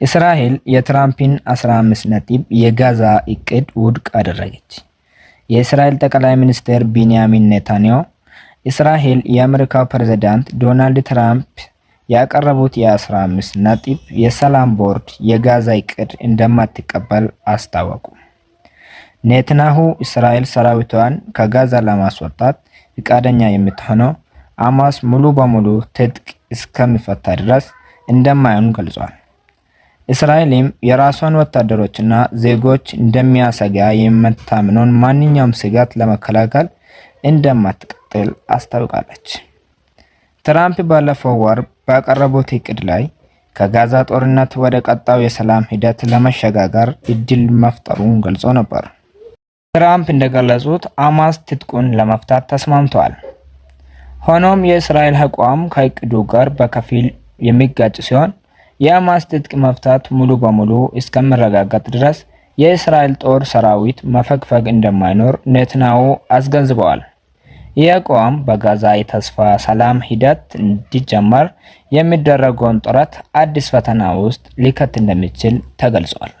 እስራኤል የትራምፕን 15 ነጥብ የጋዛ እቅድ ውድቅ አደረገች። የእስራኤል ጠቅላይ ሚኒስትር ቢንያሚን ኔታንያሁ እስራኤል የአሜሪካው ፕሬዝዳንት ዶናልድ ትራምፕ ያቀረቡት የ15 ነጥብ የሰላም ቦርድ የጋዛ እቅድ እንደማትቀበል አስታወቁ። ኔታንያሁ እስራኤል ሰራዊቷን ከጋዛ ለማስወጣት ፈቃደኛ የምትሆነው ሐማስ ሙሉ በሙሉ ትጥቅ እስከሚፈታ ድረስ እንደማይሆን ገልጿል። እስራኤልም የራሷን ወታደሮችና ዜጎች እንደሚያሰጋ የምታምነውን ማንኛውም ስጋት ለመከላከል እንደማትቀጥል አስታውቃለች። ትራምፕ ባለፈው ወር ባቀረቡት እቅድ ላይ ከጋዛ ጦርነት ወደ ቀጣዩ የሰላም ሂደት ለመሸጋገር እድል መፍጠሩን ገልጾ ነበር። ትራምፕ እንደገለጹት ሐማስ ትጥቁን ለመፍታት ተስማምተዋል። ሆኖም የእስራኤል አቋም ከእቅዱ ጋር በከፊል የሚጋጭ ሲሆን የሐማስ ትጥቅ መፍታት ሙሉ በሙሉ እስከሚረጋገጥ ድረስ የእስራኤል ጦር ሰራዊት መፈግፈግ እንደማይኖር ኔታንያሁ አስገንዝበዋል። ይህ አቋም በጋዛ የተስፋ ሰላም ሂደት እንዲጀመር የሚደረገውን ጥረት አዲስ ፈተና ውስጥ ሊከት እንደሚችል ተገልጿል።